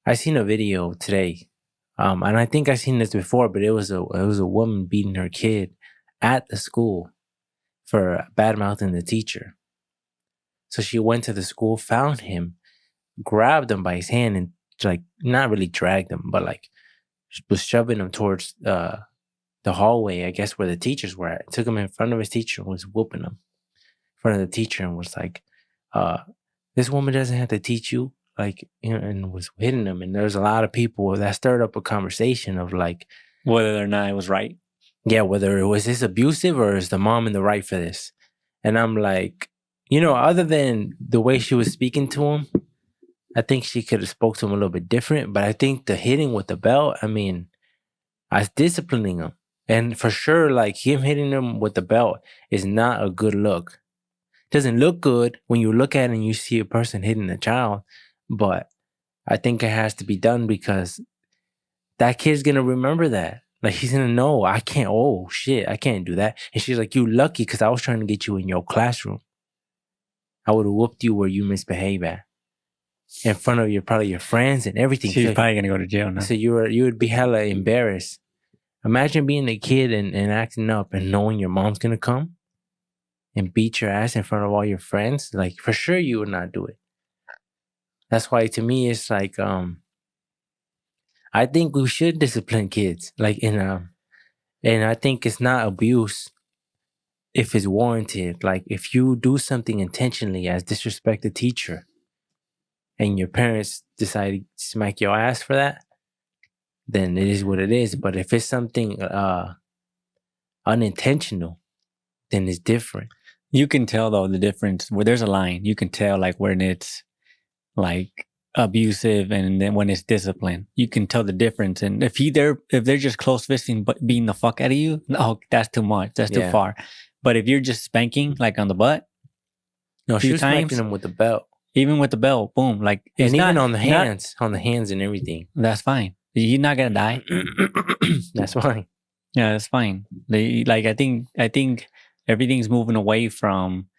I seen a video today, and I think I seen this before, but it was a woman beating her kid at the school for bad mouthing the teacher. So she went to the school, found him, grabbed him by his hand, and like not really dragged him, but like was shoving him towards the hallway, I guess where the teachers were at. Took him in front of his teacher and was whooping him in front of the teacher and was like, "This woman doesn't have to teach you." Like, and was hitting him. And there's a lot of people that stirred up a conversation of like whether or not it was right. Yeah, whether it was this abusive or is the mom in the right for this? And I'm like, other than the way she was speaking to him, I think she could have spoke to him a little bit different. But I think the hitting with the belt, I mean, I was disciplining him. And for sure, like him hitting him with the belt is not a good look. It doesn't look good when you look at it and you see a person hitting a child. But I think it has to be done because that kid's going to remember that. Like, he's going to know, I can't do that. And she's like, you lucky because I was trying to get you in your classroom. I would have whooped you where you misbehave at. In front of probably your friends and everything. She's probably going to go to jail now. So you would be hella embarrassed. Imagine being a kid and acting up and knowing your mom's going to come and beat your ass in front of all your friends. Like, for sure you would not do it. That's why, to me, it's like, I think we should discipline kids. Like, and I think it's not abuse if it's warranted. Like, if you do something intentionally as disrespect a teacher and your parents decide to smack your ass for that, then it is what it is. But if it's something unintentional, then it's different. You can tell, though, the difference. Where there's a line, you can tell, like, when it's like abusive and then when it's discipline, you can tell the difference. And if they're just close fisting but beating the fuck out of you, no, that's too much. That's too far. But if you're just spanking like on the butt, no, she was spanking him with the belt. Even with the belt, boom, like and even on the hands, and everything. That's fine. He's not gonna die. That's fine. Yeah, that's fine. I think everything's moving away from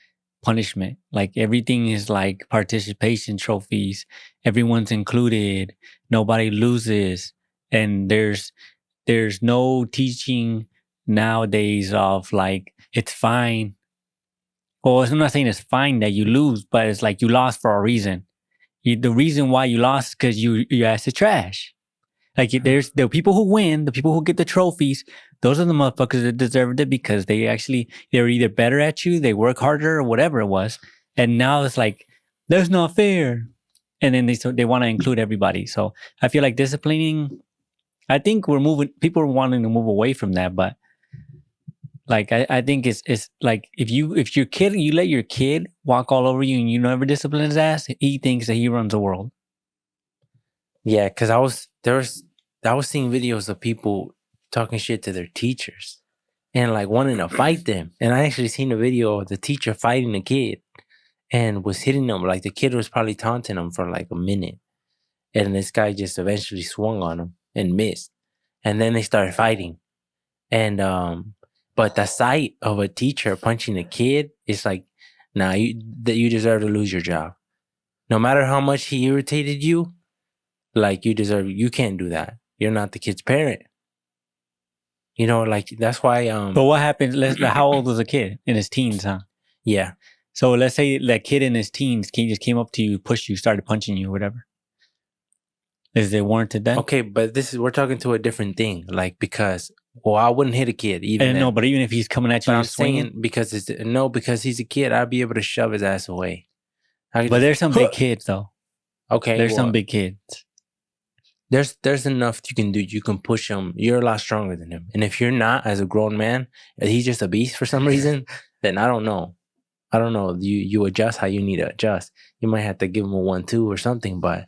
punishment. Like everything is like participation trophies. Everyone's included. Nobody loses. And there's no teaching nowadays of like, it's fine. Well, I'm not saying it's fine that you lose, but it's like you lost for a reason. The reason why you lost is because your ass is trash. Like there's the people who win, the people who get the trophies. Those are the motherfuckers that deserved it because they're either better at you, they work harder, or whatever it was. And now it's like, that's not fair. And then they want to include everybody. So I feel like disciplining, I think people are wanting to move away from that. But like, I think it's like, if you let your kid walk all over you and you never discipline his ass, he thinks that he runs the world. Yeah, because I was seeing videos of people talking shit to their teachers and like wanting to fight them. And I actually seen a video of the teacher fighting the kid and was hitting them. Like the kid was probably taunting him for like a minute. And this guy just eventually swung on him and missed. And then they started fighting. And, but the sight of a teacher punching a kid is like, nah, you deserve to lose your job. No matter how much he irritated you, like you can't do that. You're not the kid's parent. Like that's why. But what happens? How old was the kid? In his teens, huh? Yeah. So let's say that kid in his teens just came up to you, pushed you, started punching you, whatever. Is it warranted then? Okay, but we're talking to a different thing. Like because, I wouldn't hit a kid even. No, but even if he's coming at you, I'm swinging because he's a kid. I'd be able to shove his ass away. But there's some big kids though. Okay, there's some big kids. There's enough you can do. You can push him. You're a lot stronger than him. And if you're not, as a grown man, and he's just a beast for some reason, then I don't know. You adjust how you need to adjust. You might have to give him a 1-2 or something. But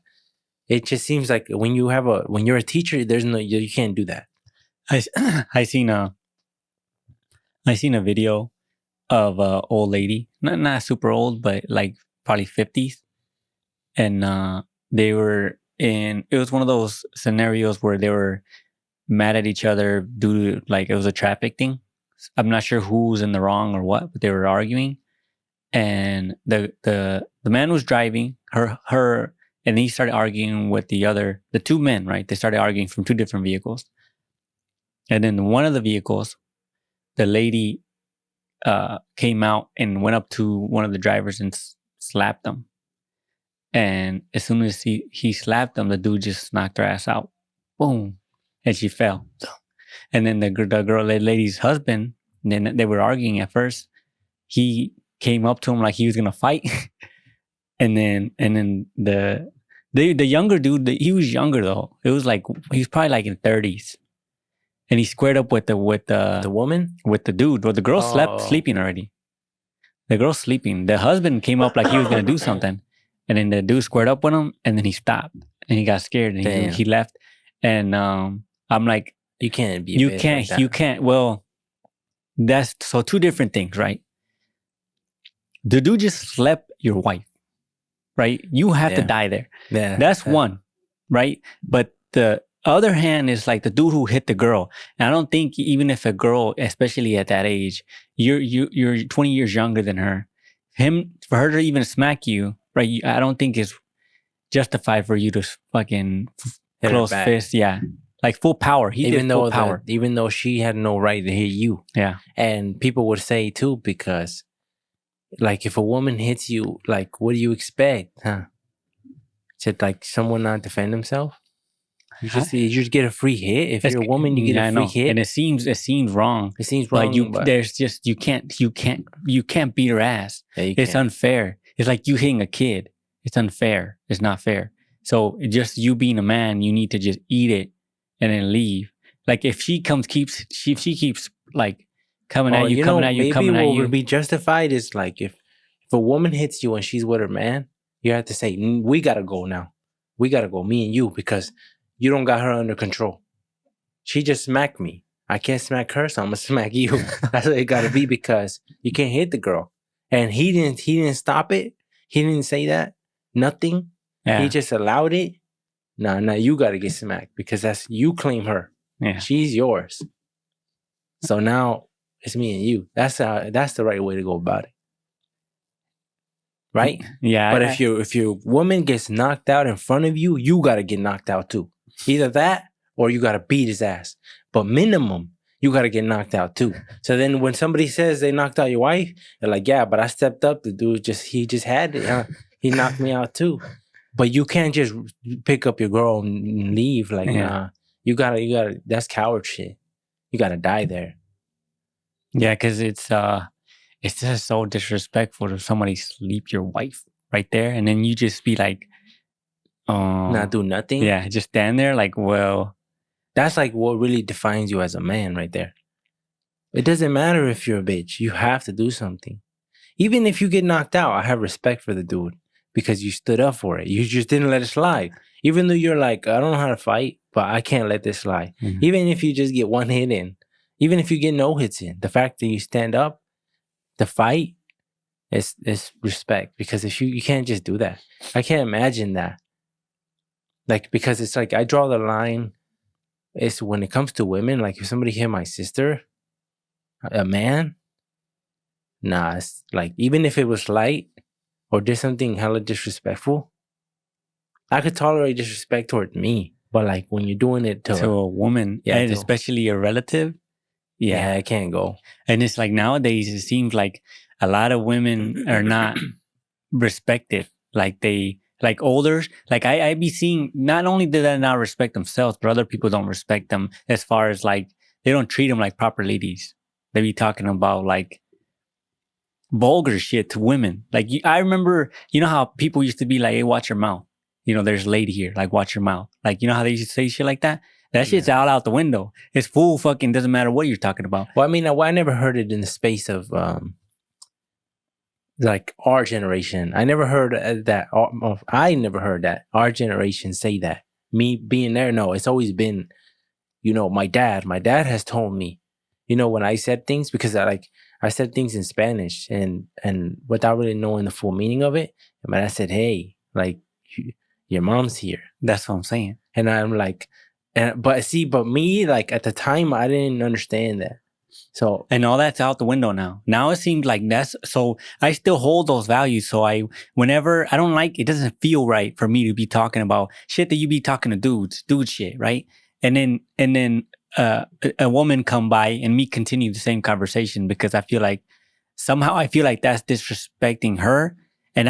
it just seems like when you're a teacher, you can't do that. I seen a video of a old lady, not super old, but like probably 50s, and it was one of those scenarios where they were mad at each other due to like it was a traffic thing. I'm not sure who was in the wrong or what, but they were arguing. And the man was driving. Her And he started arguing with the two men, right? They started arguing from two different vehicles. And then one of the vehicles, the lady came out and went up to one of the drivers and slapped them. And as soon as he slapped them, the dude just knocked her ass out. Boom. And she fell. And then the lady's husband, then they were arguing at first. He came up to him like he was gonna fight. and then the younger dude, he was younger though. It was like he was probably like in 30s. And he squared up with the woman? With the dude. Well, the girl sleeping already. The girl's sleeping. The husband came up like he was gonna do something. And then the dude squared up with him, and then he stopped, and he got scared, and he left. And I'm like, you can't be, you can't. Well, that's so two different things, right? The dude just slept your wife, right? You have to die there. Yeah, that's one, right? But the other hand is like the dude who hit the girl. And I don't think even if a girl, especially at that age, you're 20 years younger than her, for her to even smack you. Right, I don't think it's justified for you to fucking close fist. Yeah, like full power. He did full power, even though she had no right to hit you. Yeah, and people would say too, because like if a woman hits you, like what do you expect, huh? Should like someone not defend himself? You just get a free hit. If you're a woman, you get a free hit, and it seems wrong. It seems wrong. Like you can't beat her ass. Yeah, it's unfair. It's like you hitting a kid. It's unfair. It's not fair. So just you being a man, you need to just eat it and then leave. Like if she keeps like coming at you, maybe what would be justified is like if a woman hits you and she's with her man, you have to say, we gotta go now. We gotta go, me and you, because you don't got her under control. She just smacked me. I can't smack her, so I'm gonna smack you. That's what it gotta be, because you can't hit the girl. And he didn't stop it. He didn't say that. Nothing. Yeah. He just allowed it. Nah, you gotta get smacked, because you claim her. Yeah. She's yours. So now it's me and you. That's the right way to go about it. Right? Yeah. But if your woman gets knocked out in front of you, you gotta get knocked out too. Either that or you gotta beat his ass. But minimum, you got to get knocked out too. So then when somebody says they knocked out your wife, they're like, yeah, but I stepped up. The dude he just had it. Huh? He knocked me out too. But you can't just pick up your girl and leave. Like, nah, you gotta, that's coward shit. You gotta die there. Yeah, because it's just so disrespectful to somebody sleep your wife right there. And then you just be like, not do nothing. Yeah, just stand there like, well. That's like what really defines you as a man right there. It doesn't matter if you're a bitch. You have to do something. Even if you get knocked out, I have respect for the dude because you stood up for it. You just didn't let it slide. Even though you're like, I don't know how to fight, but I can't let this slide. Mm-hmm. Even if you just get one hit in, even if you get no hits in, the fact that you stand up, the fight is respect. Because if you can't just do that. I can't imagine that. Like, because it's like, I draw the line. It's when it comes to women, like if somebody hit my sister, a man, nah, it's like, even if it was light or did something hella disrespectful, I could tolerate disrespect toward me. But like when you're doing it to a woman, yeah, and especially a relative, yeah, I can't go. And it's like nowadays, it seems like a lot of women are not respected. Like older, like I be seeing, not only do they not respect themselves, but other people don't respect them as far as like, they don't treat them like proper ladies. They be talking about like vulgar shit to women. Like I remember, you know how people used to be like, hey, watch your mouth. You know, there's a lady here, like watch your mouth. Like, you know how they used to say shit like that? That shit's out the window. It's full fucking, doesn't matter what you're talking about. Well, I mean, I never heard it in the space of, like our generation. I never heard that. I never heard that our generation say that. Me being there, no, it's always been, you know, my dad has told me, you know, when I said things, because I said things in Spanish and without really knowing the full meaning of it. And I said, hey, like your mom's here. That's what I'm saying. And I'm like, but me, like at the time, I didn't understand that. So And all that's out the window now. Now it seems like that's so I still hold those values. So whenever I don't like, it doesn't feel right for me to be talking about shit that you be talking to dude shit, right? And then a woman come by and me continue the same conversation because I feel like somehow I feel like that's disrespecting her. And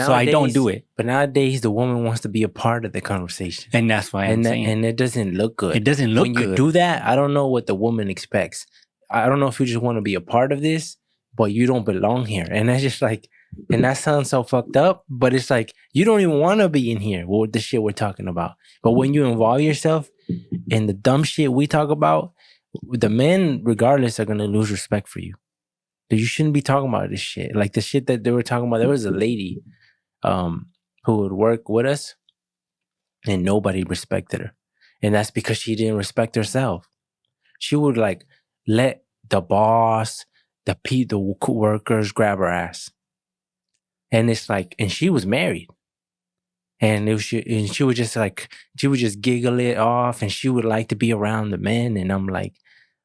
so I don't do it. But nowadays, the woman wants to be a part of the conversation. And that's why I'm saying. And it doesn't look good. It doesn't look when good. You do that, I don't know what the woman expects. I don't know if you just want to be a part of this, but you don't belong here. And that's just like, and that sounds so fucked up, but it's like, you don't even want to be in here with the shit we're talking about. But when you involve yourself in the dumb shit we talk about, the men, regardless, are going to lose respect for you. You shouldn't be talking about this shit. Like the shit that they were talking about. There was a lady who would work with us and nobody respected her. And that's because she didn't respect herself. She would like let the boss, the workers grab her ass. And it's like, and she was married. And she would just giggle it off and she would like to be around the men. And I'm like,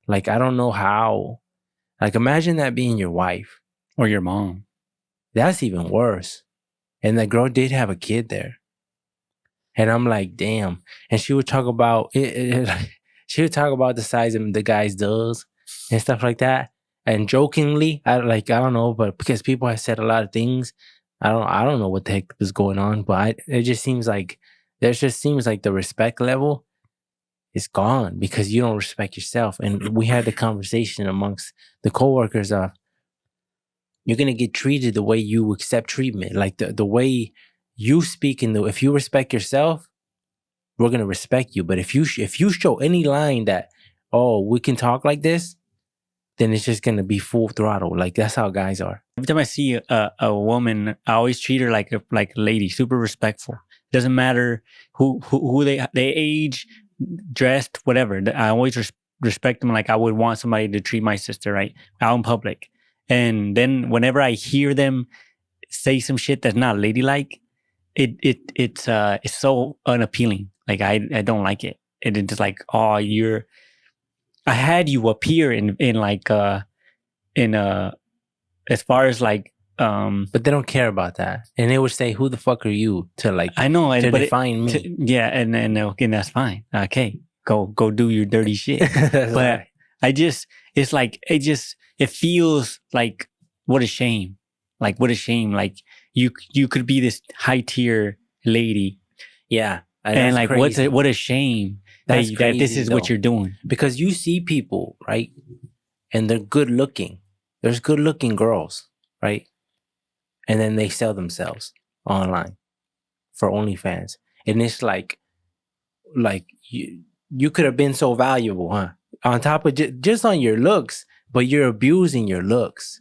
I don't know how. Like, imagine that being your wife. Or your mom. That's even worse. And the girl did have a kid there. And I'm like, damn. And she would talk about she would talk about the size of the guy's dills and stuff like that. And jokingly, I don't know, but because people have said a lot of things, I don't know what the heck was going on. But it just seems like the respect level is gone because you don't respect yourself. And we had the conversation amongst the coworkers of, you're gonna get treated the way you accept treatment, like the way you speak. If you respect yourself, we're gonna respect you. But if you show any line that, oh, we can talk like this, then it's just gonna be full throttle. Like that's how guys are. Every time I see a woman, I always treat her like a lady, super respectful. Doesn't matter who they age, dressed, whatever. I always respect them like I would want somebody to treat my sister, right, out in public. And then whenever I hear them say some shit that's not ladylike, it's so unappealing. Like I don't like it. And it's like, oh, I had you up here in as far as like but they don't care about that. And they would say, who the fuck are you to like, I know, to define me? Yeah, and okay, that's fine. Okay, go do your dirty shit. But it feels like, what a shame. Like, what a shame. Like you could be this high tier lady. Yeah. And like, crazy. what a shame that this is what you're doing. Because you see people, right? And they're good looking. There's good looking girls, right? And then they sell themselves online for OnlyFans. And it's like you could have been so valuable, huh? On top of just on your looks, but you're abusing your looks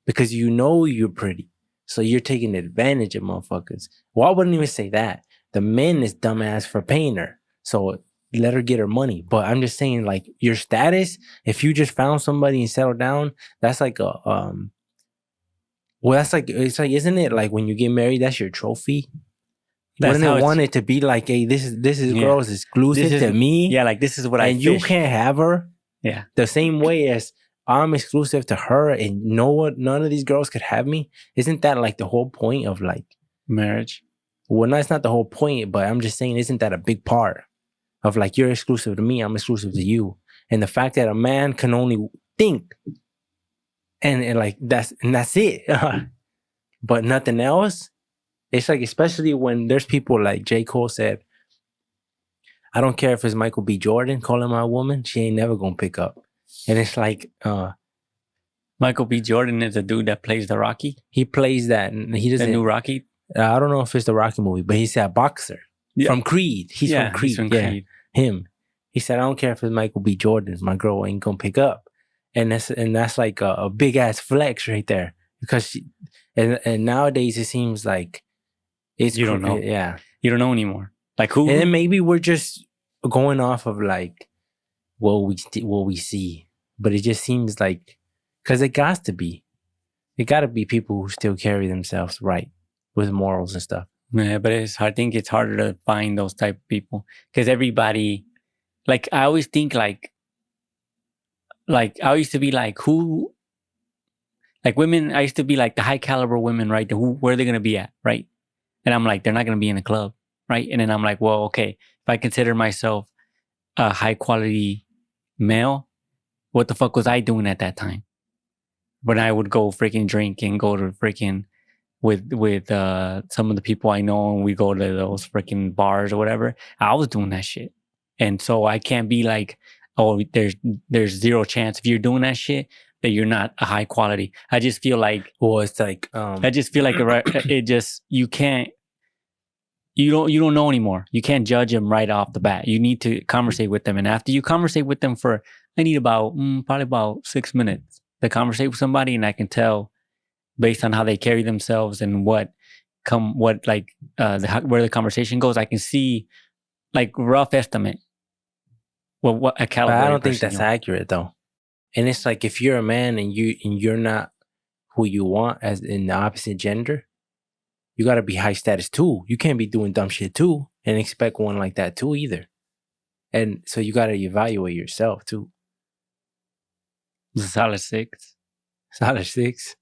because you know you're pretty. So you're taking advantage of motherfuckers. Well, I wouldn't even say that. The men is dumbass for paying her. So let her get her money. But I'm just saying, like, your status, if you just found somebody and settled down, that's like isn't it like when you get married, that's your trophy? Wouldn't they want it to be like, hey, this is girls exclusive to me? Yeah, like this is what I and you can't have her. Yeah. The same way as I'm exclusive to her and none of these girls could have me. Isn't that like the whole point of like marriage? Well, no, it's not the whole point, but I'm just saying, isn't that a big part of like, you're exclusive to me, I'm exclusive to you. And the fact that a man can only think and like that's it. But nothing else. It's like, especially when there's people like J. Cole said, I don't care if it's Michael B. Jordan calling my woman, she ain't never gonna pick up. And it's like Michael B. Jordan is a dude that plays the Rocky. He plays that, and he doesn't. The new Rocky. I don't know if it's the Rocky movie, but he's a boxer from Creed. He's from Creed. Creed. Him. He said, I don't care if it's Michael B. Jordan, my girl ain't gonna pick up. And that's like a big ass flex right there. Because and nowadays it seems like you don't know. Yeah. You don't know anymore. Like who? And then maybe we're just going off of like what we see. But it just seems like, because it got to be people who still carry themselves right with morals and stuff. Yeah, but I think it's harder to find those type of people because everybody, like I always think like like I used to be like, who, like women, I used to be like the high caliber women, right? Where are they gonna be at, right? And I'm like, they're not gonna be in a club, right? And then I'm like, well, okay, if I consider myself a high quality male, what the fuck was I doing at that time? When I would go freaking drink and go to freaking with some of the people I know, and we go to those freaking bars or whatever. I was doing that shit, and so I can't be like, oh, there's zero chance if you're doing that shit that you're not a high quality. I just feel like, well, it's like I just feel like it just you can't. You don't know anymore. You can't judge them right off the bat. You need to conversate with them, and after you conversate with them for, I need about probably about 6 minutes to conversate with somebody, and I can tell based on how they carry themselves and where the conversation goes. I can see like rough estimate what a but caliber. I don't think that's accurate though. And it's like if you're a man and you're not who you want as in the opposite gender, you got to be high status too. You can't be doing dumb shit too and expect one like that too either. And so you got to evaluate yourself too. Solid 6. Solid 6.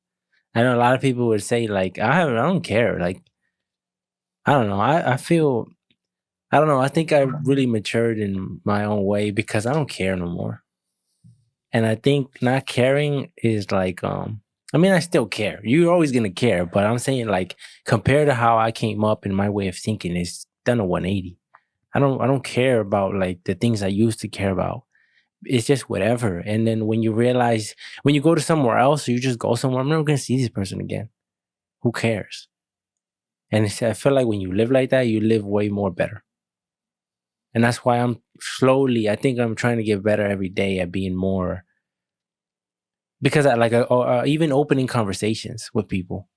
I know a lot of people would say like, I don't care. Like, I don't know. I feel, I don't know. I think I really matured in my own way because I don't care no more. And I think not caring is like, I mean, I still care. You're always going to care. But I'm saying like, compared to how I came up in my way of thinking, it's done a 180. I don't care about like the things I used to care about. It's just whatever. And then when you realize, when you go to somewhere else, or you just go somewhere, I'm never going to see this person again. Who cares? And I feel like when you live like that, you live way more better. And that's why I think I'm trying to get better every day at being more, because I like even opening conversations with people,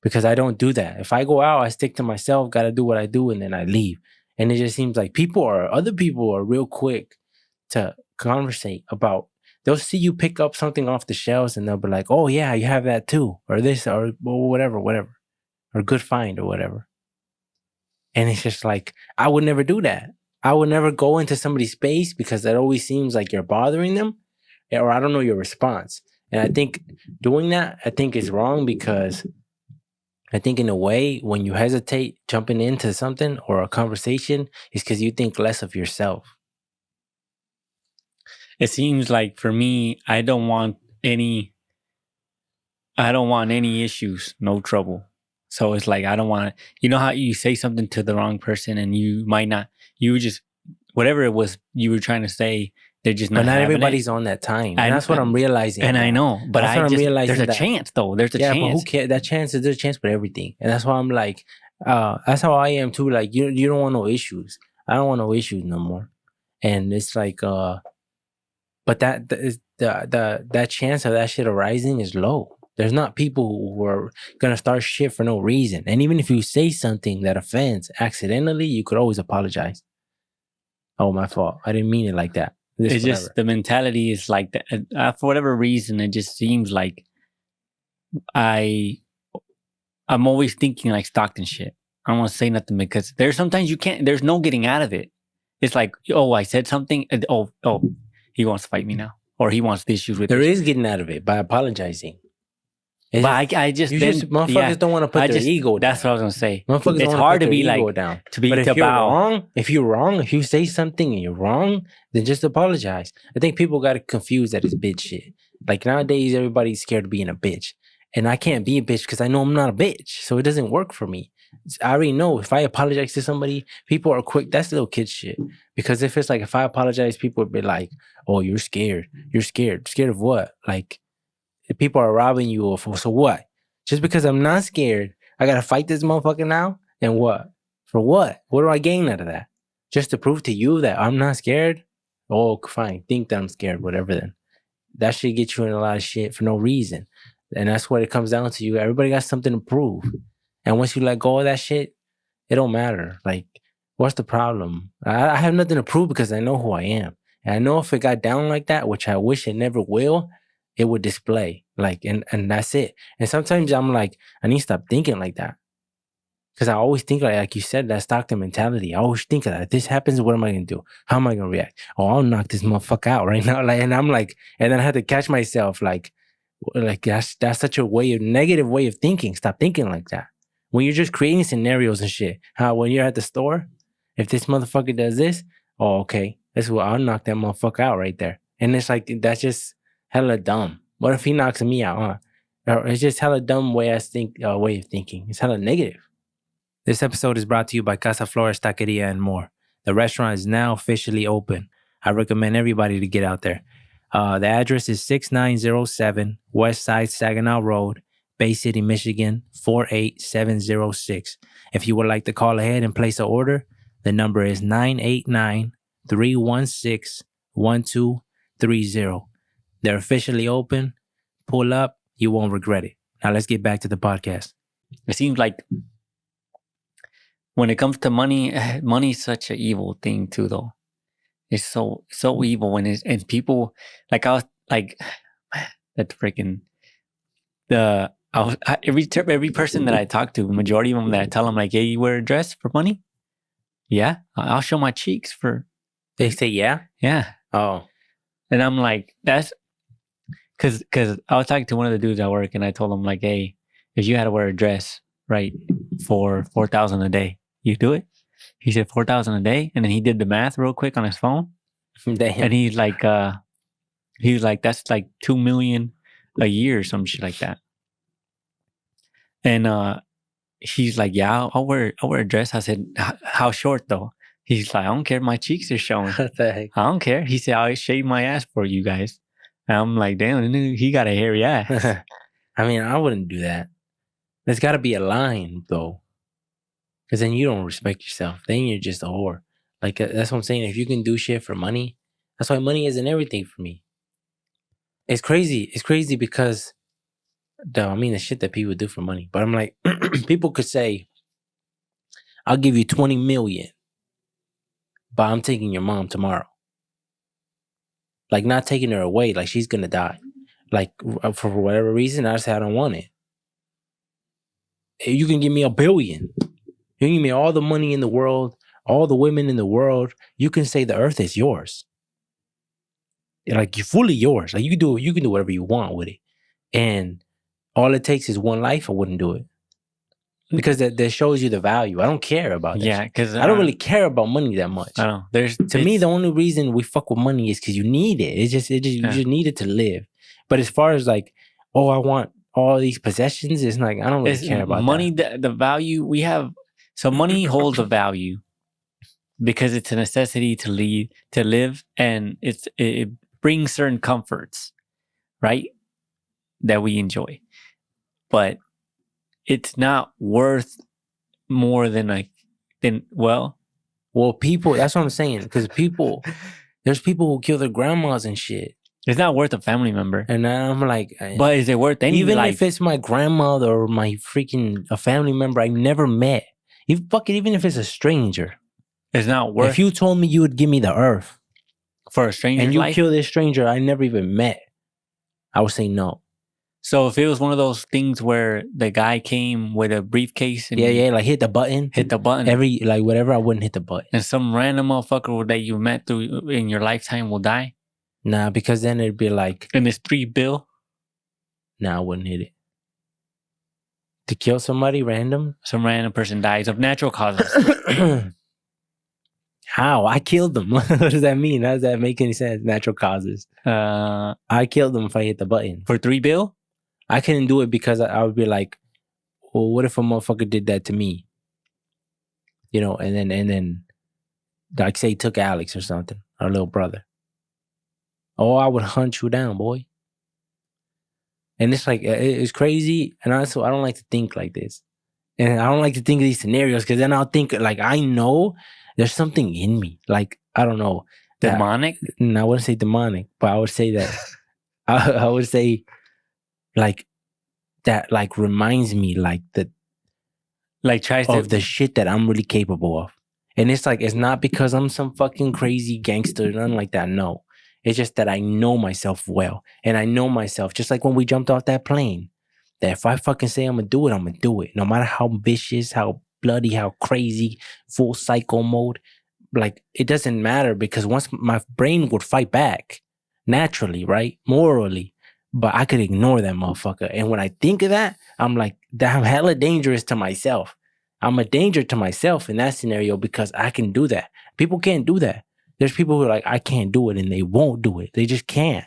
because I don't do that. If I go out, I stick to myself, got to do what I do, and then I leave. And it just seems like other people are real quick to conversate about, they'll see you pick up something off the shelves and they'll be like, oh yeah, you have that too, or this, or whatever, or good find, or whatever. And it's just like, I would never do that. I would never go into somebody's space because that always seems like you're bothering them, or I don't know your response. And I think doing that, I think is wrong, because I think in a way, when you hesitate jumping into something or a conversation, is because you think less of yourself. It seems like for me, I don't want any issues, no trouble. So it's like, I don't want to, you know how you say something to the wrong person and you might not, you just, whatever it was you were trying to say, they're just not. But not everybody's on that time. And that's what I'm realizing. And I know, but there's a chance though. There's a chance. But who cares? There's a chance with everything. And that's why I'm like, that's how I am too. Like, you don't want no issues. I don't want no issues no more. And it's like, but that chance of that shit arising is low. There's not people who are gonna start shit for no reason. And even if you say something that offends accidentally, you could always apologize. Oh, my fault. I didn't mean it like that. It's just the mentality is like that. For whatever reason, it just seems like I'm always thinking like Stockton shit. I don't want to say nothing because there's sometimes you can't. There's no getting out of it. It's like, oh, I said something. Oh, he wants to fight me now, or he wants issues with. There is getting out of it by apologizing. But I just motherfuckers don't want to put their ego down. That's what I was gonna say. Motherfuckers it's hard to be like down. But if you're wrong, if you say something and you're wrong, then just apologize. I think people got it confused that it's bitch shit. Like nowadays, everybody's scared of being a bitch, and I can't be a bitch because I know I'm not a bitch, so it doesn't work for me. I already know if I apologize to somebody, people are quick. That's little kid shit. Because if it's like, if I apologize, people would be like, "Oh, you're scared. You're scared. Scared of what? Like." If people are robbing you, or so what? Just because I'm not scared, I gotta fight this motherfucker now? And what? For what? What do I gain out of that? Just to prove to you that I'm not scared? Oh, fine. Think that I'm scared, whatever then. That should get you in a lot of shit for no reason. And that's what it comes down to. You. Everybody got something to prove. And once you let go of that shit, it don't matter. Like, what's the problem? I have nothing to prove because I know who I am. And I know if it got down like that, which I wish it never will, it would display, like, and that's it. And sometimes I'm like, I need to stop thinking like that. Because I always think like you said, that Stockton mentality. I always think of that. If this happens, what am I gonna do? How am I gonna react? Oh, I'll knock this motherfucker out right now. Like, and I'm like, and then I had to catch myself like that's such a negative way of thinking. Stop thinking like that. When you're just creating scenarios and shit. How when you're at the store, if this motherfucker does this, oh okay, that's what I'll knock that motherfucker out right there. And it's like that's just hella dumb. What if he knocks me out? Or it's just hella dumb way of thinking. It's hella negative. This episode is brought to you by Casa Flores Taqueria and more. The restaurant is now officially open. I recommend everybody to get out there. The address is 6907 West Side Saginaw Road, Bay City, Michigan, 48706. If you would like to call ahead and place an order, the number is 989-316-1230. They're officially open. Pull up. You won't regret it. Now let's get back to the podcast. It seems like when it comes to money, money is such an evil thing too, though. It's so evil when it's, and people, like I was like, that freaking, every person that I talk to, majority of them that I tell them like, hey, you wear a dress for money? Yeah. I'll show my cheeks for. They say, yeah? Yeah. Oh. And I'm like, that's, cause I was talking to one of the dudes at work and I told him like, hey, if you had to wear a dress, right, for $4,000 a day, you do it? He said $4,000 a day, and then he did the math real quick on his phone. Damn. And he was like, that's like $2 million a year or some shit like that. And he's like, yeah, I'll wear a dress. I said, how short though? He's like, I don't care. My cheeks are showing. What the heck? I don't care. He said, I'll shave my ass for you guys. And I'm like, damn, he got a hairy ass. I mean, I wouldn't do that. There's got to be a line though. Because then you don't respect yourself. Then you're just a whore. Like, that's what I'm saying. If you can do shit for money, that's why money isn't everything for me. It's crazy. It's crazy because, the shit that people do for money. But I'm like, people could say, I'll give you 20 million, but I'm taking your mom tomorrow. Like, not taking her away. Like, she's going to die. Like, for whatever reason, I say I don't want it. You can give me $1 billion. You can give me all the money in the world, all the women in the world. You can say the earth is yours. Like, you're fully yours. Like, you can do whatever you want with it. And all it takes is one life. I wouldn't do it. Because that shows you the value. I don't care about that. Yeah, because I don't really care about money that much. I don't know. To me, the only reason we fuck with money is because you need it. You just need it to live. But as far as like, oh, I want all these possessions, it's like, I don't really care about money. that. The value we have. So money holds a value because it's a necessity to live, and it brings certain comforts, right, that we enjoy. But it's not worth more than well, people. That's what I'm saying. Because there's people who kill their grandmas and shit. It's not worth a family member. And I'm like, but is it worth any even life? if it's my grandmother or my a family member I never met? Even if it's a stranger, it's not worth. If you told me you would give me the earth for a stranger, and you kill this stranger I never even met, I would say no. So if it was one of those things where the guy came with a briefcase and like hit the button, whatever, I wouldn't hit the button. And some random motherfucker that you met through in your lifetime will die. Nah, because then it'd be like, and it's $3 billion. Nah, I wouldn't hit it. To kill somebody random? Some random person dies of natural causes. How? I killed them. What does that mean? How does that make any sense? Natural causes. I killed them if I hit the button. For $3 billion? I couldn't do it because I would be like, well, what if a motherfucker did that to me? And then like say he took Alex or something, our little brother. Oh, I would hunt you down, boy. And it's like, it's crazy. And also, I don't like to think like this. And I don't like to think of these scenarios because then I'll think like, I know there's something in me. Like, I don't know. Demonic? I wouldn't say demonic, but I would say that, I would say like, that like reminds me like the, like tries of the shit that I'm really capable of. And it's like, it's not because I'm some fucking crazy gangster, nothing like that. No. It's just that I know myself well. And I know myself, just like when we jumped off that plane, that if I fucking say I'm going to do it, I'm going to do it. No matter how vicious, how bloody, how crazy, full psycho mode. Like, it doesn't matter because once my brain would fight back naturally, right? Morally. But I could ignore that motherfucker. And when I think of that, I'm like, I'm hella dangerous to myself. I'm a danger to myself in that scenario because I can do that. People can't do that. There's people who are like, I can't do it, and they won't do it. They just can't.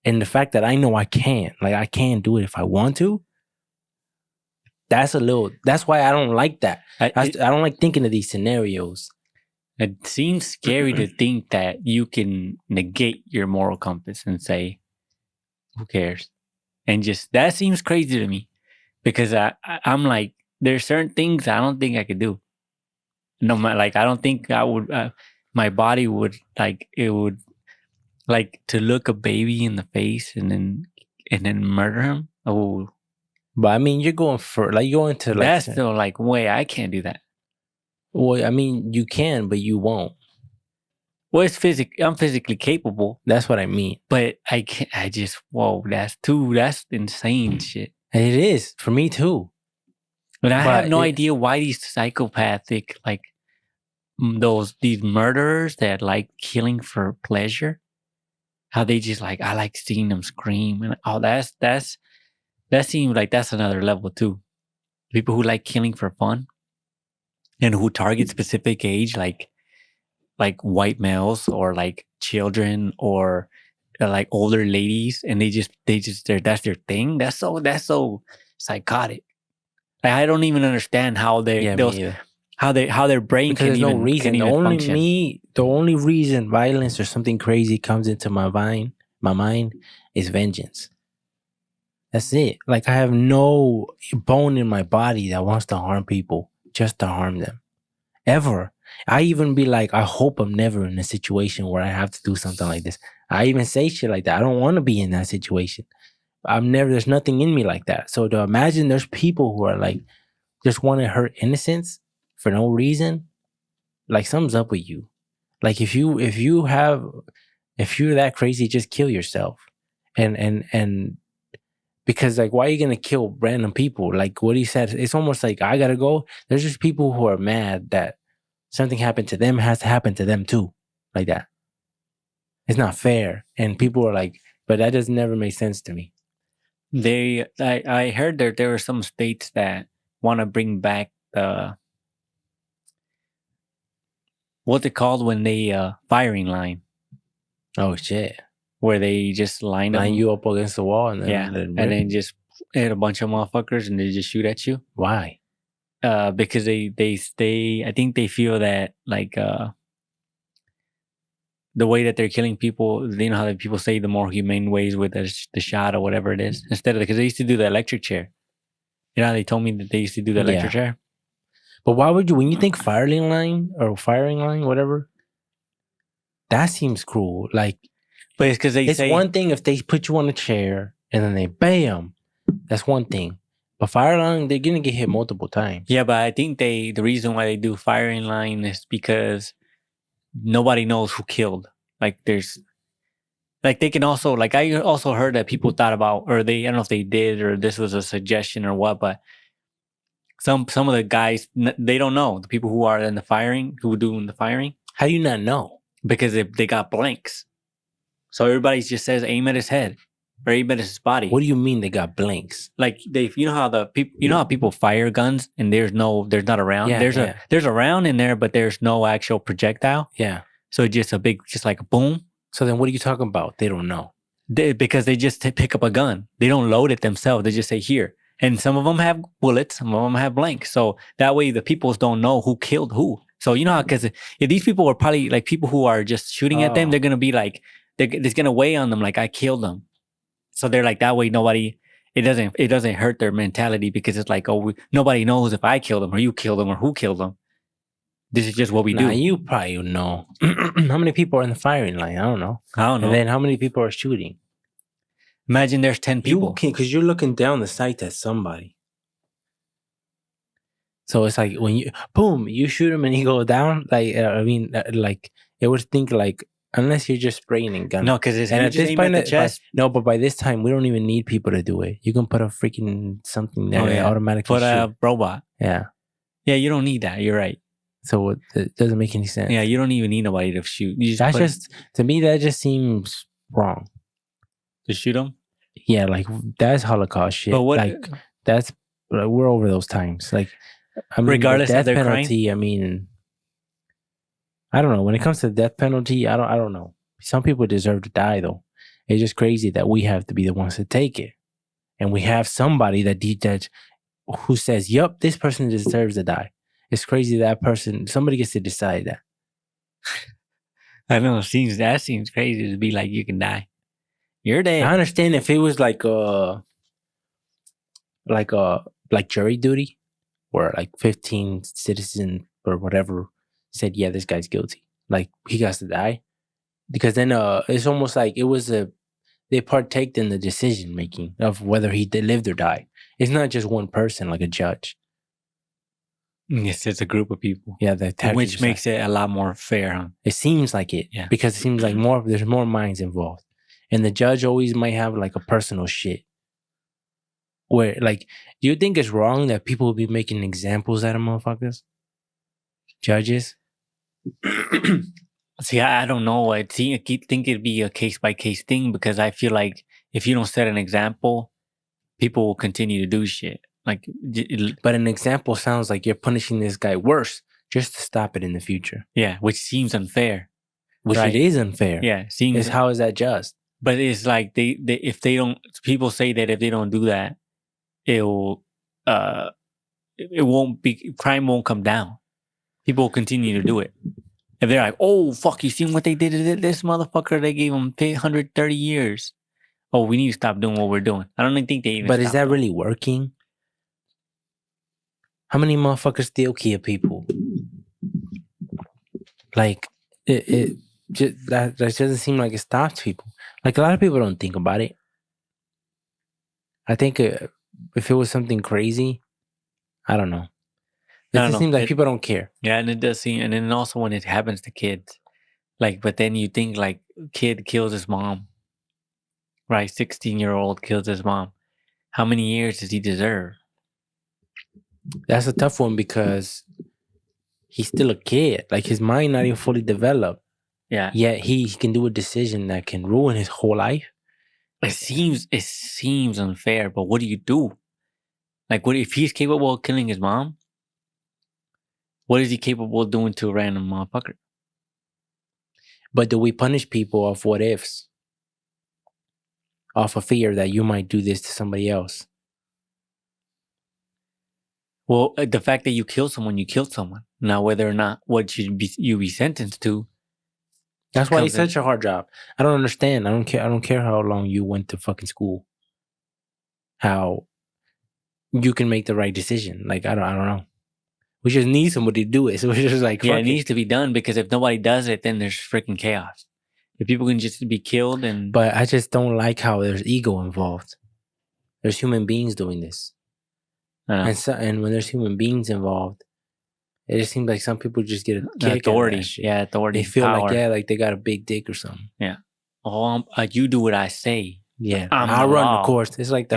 And the fact that I know I can, like I can do it if I want to, that's why I don't like that. I don't like thinking of these scenarios. It seems scary to think that you can negate your moral compass and say, who cares? And just, that seems crazy to me because I'm like, there's certain things I don't think I could do. No, like, I don't think I would, my body would, like, it would, like, to look a baby in the face and then murder him. Oh, but I mean, you're going for, like, you're going to, like, that's still like, wait, I can't do that. Well, I mean, you can, but you won't. Well, I'm physically capable. That's what I mean. But I can't, I just, whoa, that's insane shit. And it is, for me too. But I have no idea why these psychopathic, like, these murderers that like killing for pleasure, how they just like, I like seeing them scream. And that seems like that's another level too. People who like killing for fun and who target specific age, like white males or like children or like older ladies, and that's their thing. That's so psychotic. Like, I don't even understand how how their brain because can there's even, no reason. can even function. The only reason violence or something crazy comes into my mind is vengeance. That's it. Like, I have no bone in my body that wants to harm people just to harm them. Ever. I even be like, I hope I'm never in a situation where I have to do something like this. I even say shit like that. I don't want to be in that situation. There's nothing in me like that. So to imagine there's people who are like, just want to hurt innocents for no reason, like, something's up with you. Like, if you're that crazy, just kill yourself. And because, like, why are you gonna kill random people? Like what he said, it's almost like I gotta go. There's just people who are mad that something happened to them has to happen to them too, like that. It's not fair, and people are like, but that doesn't never make sense to me. I heard that there were some states that want to bring back the, what's it called when they firing line? Oh shit! Where they just line you up against the wall and then just hit a bunch of motherfuckers and they just shoot at you. Why? Because they I think they feel that, like, the way that they're killing people, you know how people say the more humane ways with the shot or whatever it is, instead of, because they used to do the electric chair. You know how they told me that they used to do the electric chair? But why would you, when you think firing line, whatever, that seems cruel. Like, but it's because it's one thing if they put you on a chair and then they bam, that's one thing. But firing line, they're gonna get hit multiple times. Yeah, but I think the reason why they do firing line is because nobody knows who killed. Like, there's, like, they can also, like, I also heard that people thought about, or I don't know if they did, or this was a suggestion or what, but some of the guys, they don't know, the people who are in the firing, who doing the firing. How do you not know? Because they got blanks. So everybody just says aim at his head or aim at his body. What do you mean they got blanks? Like, you know how people fire guns and there's not a round. Yeah, there's a round in there, but there's no actual projectile. Yeah. So it's just like a boom. So then what are you talking about? They don't know. Because they just pick up a gun. They don't load it themselves. They just say here. And some of them have bullets. Some of them have blanks. So that way the people don't know who killed who. So you know how, because if these people were probably like people who are just shooting at them, they're going to be like, it's going to weigh on them like I killed them. So they're like, that way it doesn't hurt their mentality, because it's like, nobody knows if I killed them or you killed them or who killed them. This is just what we do. You probably know. How many people are in the firing line? I don't know. And then how many people are shooting? Imagine there's 10 people. Because you're looking down the sight at somebody. So it's like when you shoot him and he goes down. Like, like, it would think like, unless you're just spraying a gun. No, because it's at this point at the chest. But by this time we don't even need people to do it. You can put a freaking something there automatically. Put a robot. Yeah. Yeah, you don't need that. You're right. So it doesn't make any sense. Yeah, you don't even need nobody to shoot. You just That's put, just, to me, that just seems wrong. to shoot them. Yeah, like that's Holocaust shit. But what? Like that's, we're over those times. Like, I mean, Regardless the of death their penalty. crime? I mean, I don't know. When it comes to the death penalty, I don't know. Some people deserve to die, though. It's just crazy that we have to be the ones to take it, and we have somebody that who says, "Yup, this person deserves to die." It's crazy that person, somebody gets to decide that. I know. That seems crazy to be like you can die. You're dead. I understand if it was like jury duty, where like 15 citizens or whatever said, "Yeah, this guy's guilty. Like he got to die," because then it's almost like it was they partake in the decision making of whether he lived or died. It's not just one person like a judge. Yes, it's a group of people. Yeah, which makes it a lot more fair, huh? It seems like it, Yeah. because it seems like there's more minds involved, and the judge always might have like a personal shit. Where, like, do you think it's wrong that people will be making examples out of motherfuckers? Judges? See, I don't know. I think it'd be a case by case thing, because I feel like if you don't set an example, people will continue to do shit. Like, but an example sounds like you're punishing this guy worse just to stop it in the future. Yeah, which seems unfair. Which right? It is unfair. Yeah, how is that just? But it's like if they don't, people say that if they don't do that, it won't be, crime won't come down. People will continue to do it. If they're like, oh fuck, you seen what they did to this motherfucker? They gave him 130 years. Oh, we need to stop doing what we're doing. I don't think they even. But is that really working? How many motherfuckers still kill people? Like, it that doesn't seem like it stops people. Like, a lot of people don't think about it. I think if it was something crazy, I don't know. It just seems like people don't care. Yeah, and it does seem, and then also when it happens to kids, like, but then you think like, kid kills his mom, right? 16-year-old kills his mom. How many years does he deserve? That's a tough one, because he's still a kid. Like, his mind not even fully developed. Yeah. Yet he can do a decision that can ruin his whole life. It seems unfair, but what do you do? Like, what if he's capable of killing his mom? What is he capable of doing to a random motherfucker? But do we punish people off what ifs? Off a fear that you might do this to somebody else? Well, the fact that you killed someone, you killed someone. Now, whether or not what you be sentenced to. That's why it's such a hard job. I don't understand. I don't care how long you went to fucking school. How you can make the right decision. Like, I don't know. We just need somebody to do it. So we're just like, yeah, it needs to be done, because if nobody does it, then there's freaking chaos. If people can just be killed and. But I just don't like how there's ego involved. There's human beings doing this. And when there's human beings involved, it just seems like some people just get a kick authority. Out of that shit. Yeah, authority. They feel power. like they got a big dick or something. Yeah. Oh, you do what I say. Yeah, I'll run the course. It's like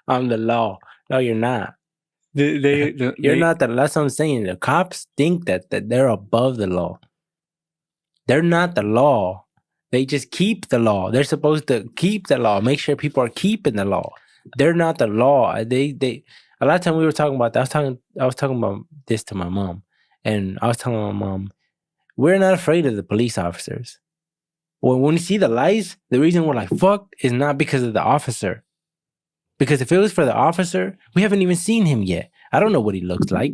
I'm the law. No, you're not. You're not the. That's what I'm saying. The cops think that they're above the law. They're not the law. They just keep the law. They're supposed to keep the law. Make sure people are keeping the law. They're not the law. They a lot of time we were talking about that. I was talking about this to my mom, and I was telling my mom, we're not afraid of the police officers. When we see the lights, the reason we're like fuck is not because of the officer. Because if it was for the officer, we haven't even seen him yet. I don't know what he looks like.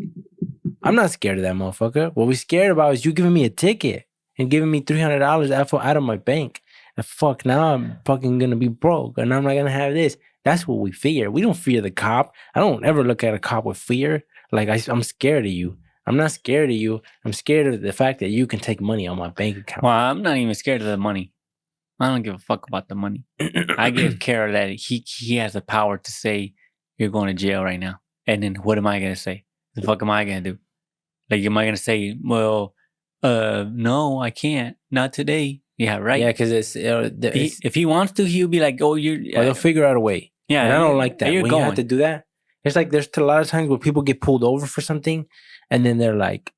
I'm not scared of that motherfucker. What we're scared about is you giving me a ticket and giving me $300 out of my bank. And fuck, now I'm fucking gonna be broke, and I'm not gonna have this. That's what we fear. We don't fear the cop. I don't ever look at a cop with fear. Like, I'm scared of you. I'm not scared of you. I'm scared of the fact that you can take money on my bank account. Well, I'm not even scared of the money. I don't give a fuck about the money. I give care that he has the power to say, you're going to jail right now. And then what am I going to say? The fuck am I going to do? Like, am I going to say, well, no, I can't. Not today. Yeah, right. Yeah, because if he wants to, he'll be like, oh, they'll figure out a way. Yeah. And I don't like that. When you have to do that, It's like there's a lot of times where people get pulled over for something, and then they're like,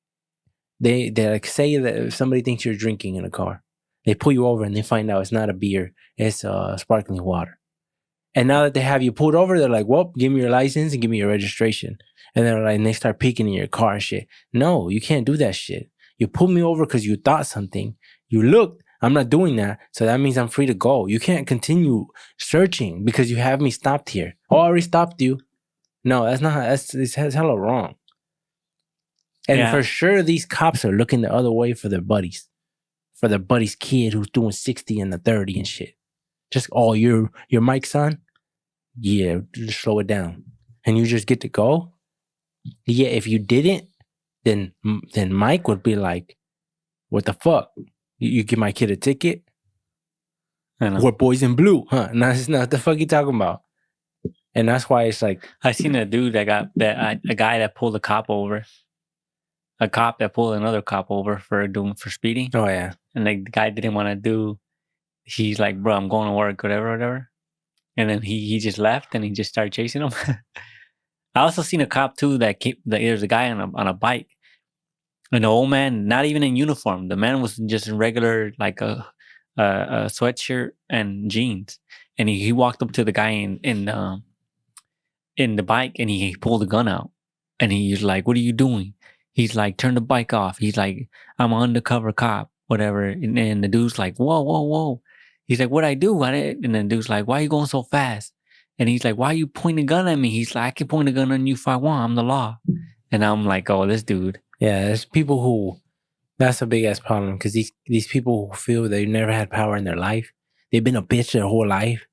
they like say that if somebody thinks you're drinking in a car, they pull you over and they find out it's not a beer, it's sparkling water. And now that they have you pulled over, they're like, well, give me your license and give me your registration. And they're like, and they start peeking in your car and shit. No, you can't do that shit. You pulled me over because you thought something. You looked. I'm not doing that. So that means I'm free to go. You can't continue searching because you have me stopped here. Oh, I already stopped you. No, that's hella wrong. And for sure, these cops are looking the other way for their buddies. For their buddy's kid who's doing 60 and the 30 and shit. Just, oh, you're Mike's son? Yeah, just slow it down. And you just get to go? Yeah, if you didn't, then Mike would be like, what the fuck? You give my kid a ticket? We're boys in blue, huh? No, that's not what the fuck you talking about. And that's why it's like, I seen a dude a guy that pulled a cop over. A cop that pulled another cop over for speeding. Oh yeah. And like the guy didn't want to do. He's like, bro, I'm going to work, whatever. And then he just left and he just started chasing him. I also seen a cop too there's a guy on a bike. And the old man, not even in uniform. The man was just in regular, like a sweatshirt and jeans. And he walked up to the guy in the bike and he pulled a gun out. And he's like, what are you doing? He's like, turn the bike off. He's like, I'm an undercover cop, whatever. And the dude's like, whoa. He's like, what'd I do? And then the dude's like, why are you going so fast? And he's like, why are you pointing a gun at me? He's like, I can point a gun on you if I want. I'm the law. And I'm like, oh, this dude. Yeah, there's people who, that's a big ass problem because these people who feel they never had power in their life, they've been a bitch their whole life,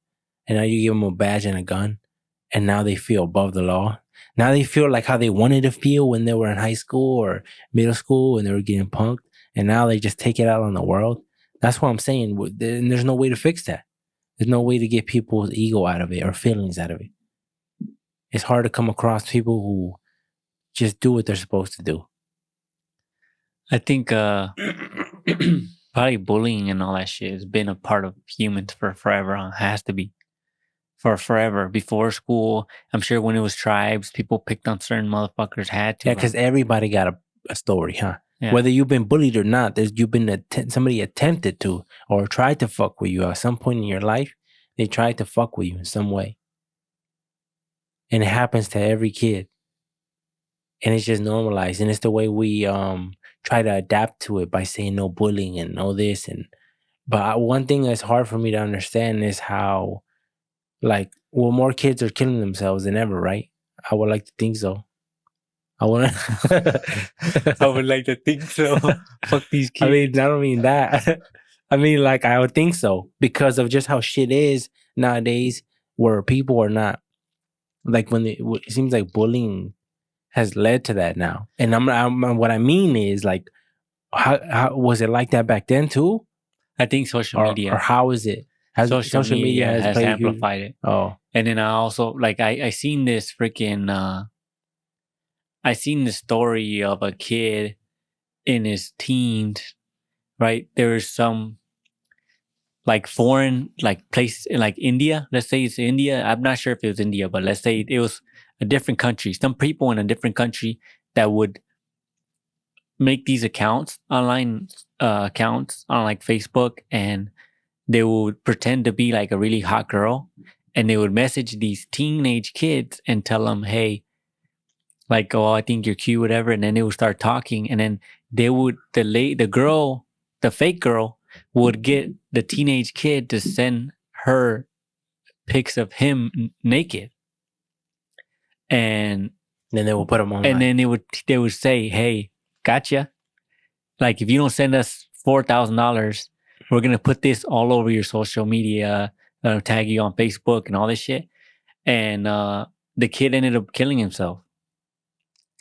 and now you give them a badge and a gun, and now they feel above the law. Now they feel like how they wanted to feel when they were in high school or middle school and they were getting punked, and now they just take it out on the world. That's what I'm saying. And there's no way to fix that. There's no way to get people's ego out of it or feelings out of it. It's hard to come across people who just do what they're supposed to do. I think probably bullying and all that shit has been a part of humans for forever. It has to be. For forever. Before school, I'm sure when it was tribes, people picked on certain motherfuckers, had to. Yeah, because everybody got a story, huh? Yeah. Whether you've been bullied or not, somebody attempted to or tried to fuck with you at some point in your life. They tried to fuck with you in some way. And it happens to every kid. And it's just normalized. And it's the way we try to adapt to it by saying no bullying and no this. But one thing that's hard for me to understand is how, like, more kids are killing themselves than ever, right? I would like to think so. I would like to think so. Fuck these kids. I mean, I don't mean that. I mean, like, I would think so because of just how shit is nowadays, where people are not, like, it seems like bullying has led to that now. And what I mean is, like, how was it like that back then too? I think social media. Or how is it? Social media has amplified it. Oh. And then I also, like, I seen this freaking, I seen the story of a kid in his teens, right? There was some, like, foreign, like, place, like India. Let's say it's India. I'm not sure if it was India, but let's say it was a different country. Some people in a different country that would make these accounts, online accounts on, like, Facebook, and they would pretend to be like a really hot girl, and they would message these teenage kids and tell them, hey, like, oh, I think you're cute, whatever. And then they would start talking, and then they would, the fake girl would get the teenage kid to send her pics of him naked. And then they would put them on. And then they would say, hey, gotcha. Like, if you don't send us $4,000, we're going to put this all over your social media, tag you on Facebook and all this shit. And the kid ended up killing himself.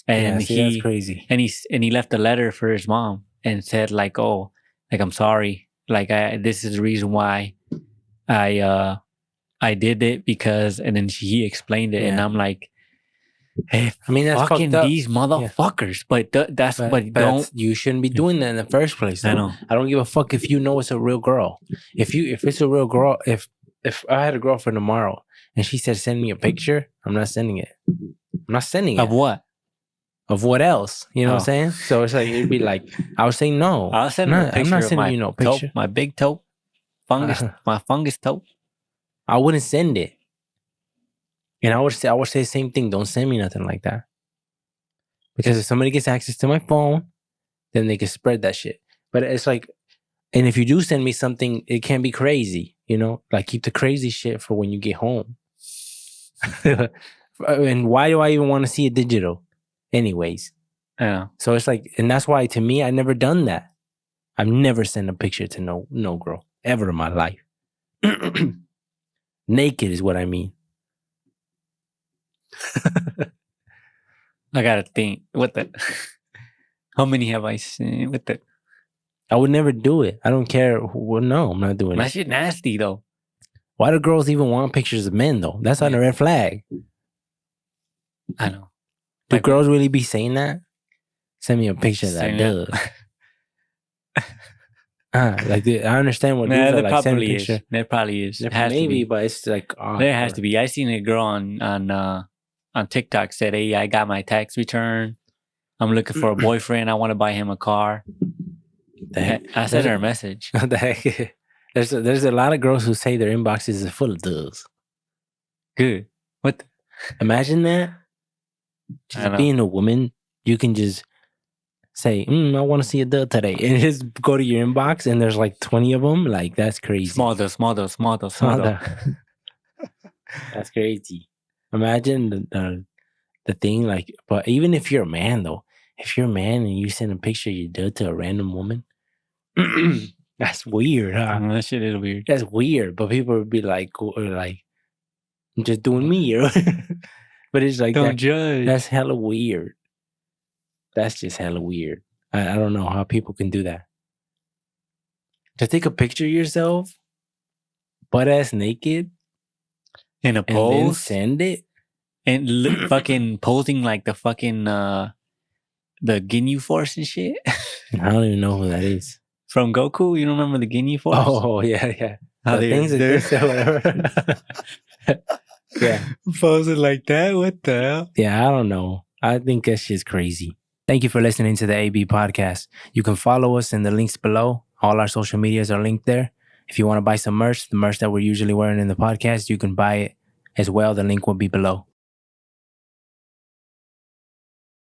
And that's crazy. And he left a letter for his mom and said, like, oh, like, I'm sorry. Like, this is the reason why I did it, because, and then he explained it. Yeah. And I'm like, hey, I mean, that's fucking these motherfuckers. Yeah. But you shouldn't be doing that in the first place. I know. I don't give a fuck if you know it's a real girl. If it's a real girl, if I had a girlfriend tomorrow and she said, "Send me a picture," I'm not sending it. I'm not sending it. Of what? Of what else? You know what I'm saying? So it's like it'd be like I would say no. I'll send her a picture I'm not of sending my you no toe, picture. my big toe, my fungus toe. I wouldn't send it. And I would say the same thing. Don't send me nothing like that. Because if somebody gets access to my phone, then they can spread that shit. But it's like, and if you do send me something, it can't be crazy, you know? Like keep the crazy shit for when you get home. And why do I even want to see it digital? Anyways. Yeah. So it's like, and that's why to me, I never done that. I've never sent a picture to no girl ever in my life. Naked is what I mean. I gotta think. What the? How many have I seen? What the? I would never do it. I don't care. Well, no, I'm not doing That it. shit nasty though. Why do girls even want pictures of men though? That's on a red flag. I know. Do Like, girls really be saying that? Send me a picture of that dude. I understand what dudes are like. Send a picture. There probably is. It has Maybe, to be. but it's like There has to be. I seen a girl on TikTok said, "Hey, I got my tax return. I'm looking for a boyfriend. I want to buy him a car." I sent her a message. What the heck? There's a lot of girls who say their inboxes are full of dudes. Good. What? Imagine that. Just being a woman, you can just say, I want to see a dude today. And just go to your inbox and there's like 20 of them. Like, that's crazy. Small dude. That's crazy. Imagine the thing, like, but even if you're a man, though, if you're a man and you send a picture of your dude to a random woman, that's weird, huh? That shit is weird. That's weird. But people would be like, I'm just doing me, you know? But it's like, don't judge. That's hella weird. That's just hella weird. I don't know how people can do that. To take a picture of yourself, butt ass naked, in a pose, and then send it, and fucking posing like the fucking the Ginyu Force and shit. I don't even know who that is. From Goku, you don't remember the Ginyu Force? Oh yeah. How the things exist or whatever. Yeah, posing like that. What the hell? Yeah, I don't know. I think that shit's crazy. Thank you for listening to the AB podcast. You can follow us in the links below. All our social medias are linked there. If you want to buy some merch, the merch that we're usually wearing in the podcast, you can buy it as well. The link will be below.